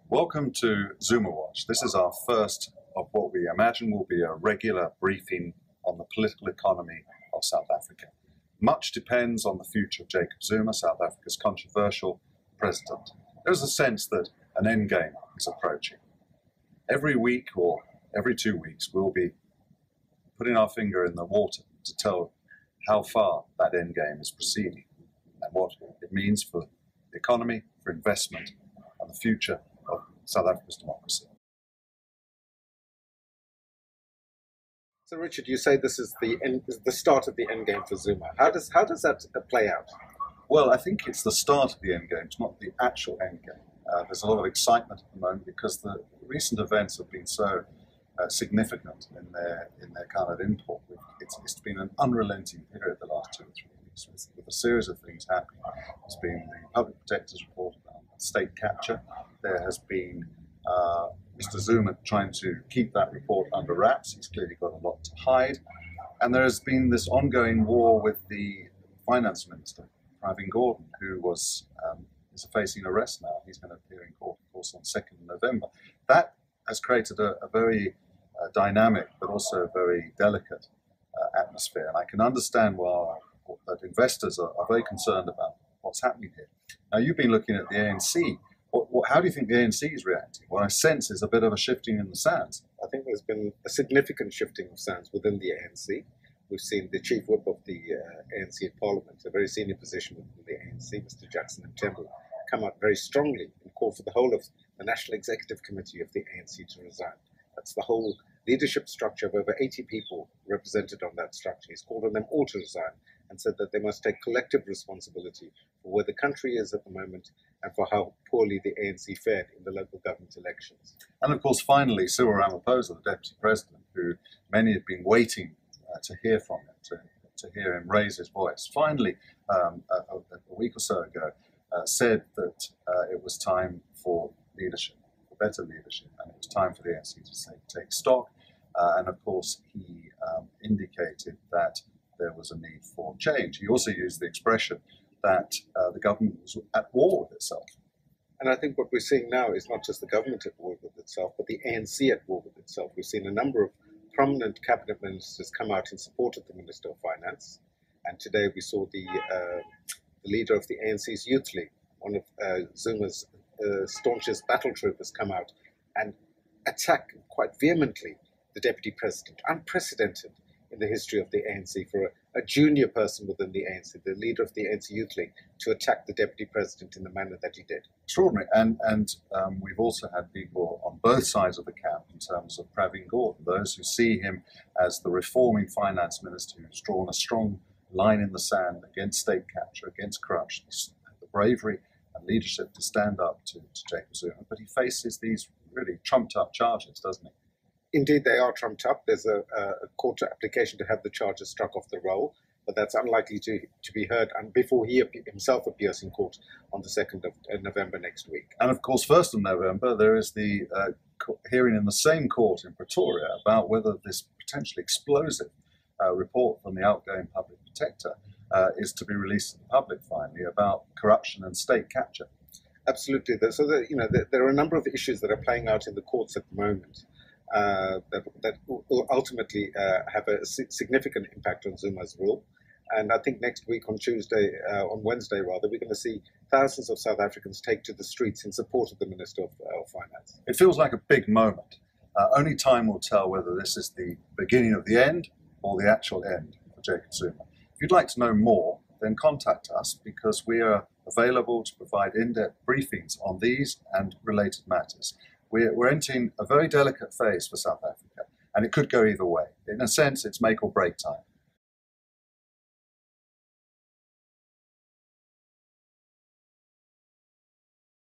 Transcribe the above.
Welcome to Zuma Watch. This is our first of what we imagine will be a regular briefing on the political economy of South Africa. Much depends on the future of Jacob Zuma, South Africa's controversial president. There's a sense that an endgame is approaching. Every week or every 2 weeks, we'll be putting our finger in the water to tell how far that endgame is proceeding and what it means for the economy, for investment, and the future of South Africa's democracy. So, Richard, you say this is the start of the endgame for Zuma. How does that play out? Well, I think it's the start of the endgame. It's not the actual endgame. There's a lot of excitement at the moment because the recent events have been so significant in their kind of import. It's been an unrelenting period the last 2 or 3 weeks with a series of things happening. There's been the Public Protector's report about state capture. There has been Mr. Zuma trying to keep that report under wraps. He's clearly got a lot to hide. And there has been this ongoing war with the finance minister, President Gordon, who is facing arrest now. He's going to appear in court, of course, on 2nd of November. That has created a very dynamic but also very delicate atmosphere. And I can understand why that investors are very concerned about what's happening here. Now, you've been looking at the ANC. How do you think the ANC is reacting? What I sense is a bit of a shifting in the sands. I think there's been a significant shifting of sands within the ANC. We've seen the chief whip of the ANC in Parliament, a very senior position within the ANC, Mr. Jackson Mthembu, come out very strongly and call for the whole of the National Executive Committee of the ANC to resign. That's the whole leadership structure of over 80 people represented on that structure. He's called on them all to resign and said that they must take collective responsibility for where the country is at the moment and for how poorly the ANC fared in the local government elections. And of course, finally, Cyril Ramaphosa, the Deputy President, who many have been waiting to hear from him, to hear him raise his voice, finally, a week or so ago, said that it was time for leadership, for better leadership, and it was time for the ANC to take stock. And of course, he indicated that there was a need for change. He also used the expression that the government was at war with itself. And I think what we're seeing now is not just the government at war with itself, but the ANC at war with itself. We've seen a number of prominent cabinet ministers come out in support of the Minister of Finance. And today we saw the leader of the ANC's Youth League, one of Zuma's staunchest battle troopers, come out and attack quite vehemently the Deputy President. Unprecedented in the history of the ANC for a junior person within the ANC, the leader of the ANC Youth League, to attack the Deputy President in the manner that he did. Extraordinary. And we've also had people on both sides of the camp in terms of President Gordon, those who see him as the reforming finance minister who's drawn a strong line in the sand against state capture, against corruption. He's had the bravery and leadership to stand up to Jacob Zuma, but he faces these really trumped-up charges, doesn't he? Indeed, they are trumped up. There's a court application to have the charges struck off the roll, but that's unlikely to be heard before he himself appears in court on the 2nd of November next week. And of course, 1st of November, there is the hearing in the same court in Pretoria about whether this potentially explosive report from the outgoing Public Protector is to be released to the public finally about corruption and state capture. Absolutely. So there are a number of issues that are playing out in the courts at the moment. That will ultimately have a significant impact on Zuma's rule. And I think next week on Wednesday, we're going to see thousands of South Africans take to the streets in support of the Minister of Finance. It feels like a big moment. Only time will tell whether this is the beginning of the end or the actual end for Jacob Zuma. If you'd like to know more, then contact us because we are available to provide in-depth briefings on these and related matters. We're entering a very delicate phase for South Africa, and it could go either way. In a sense, it's make or break time.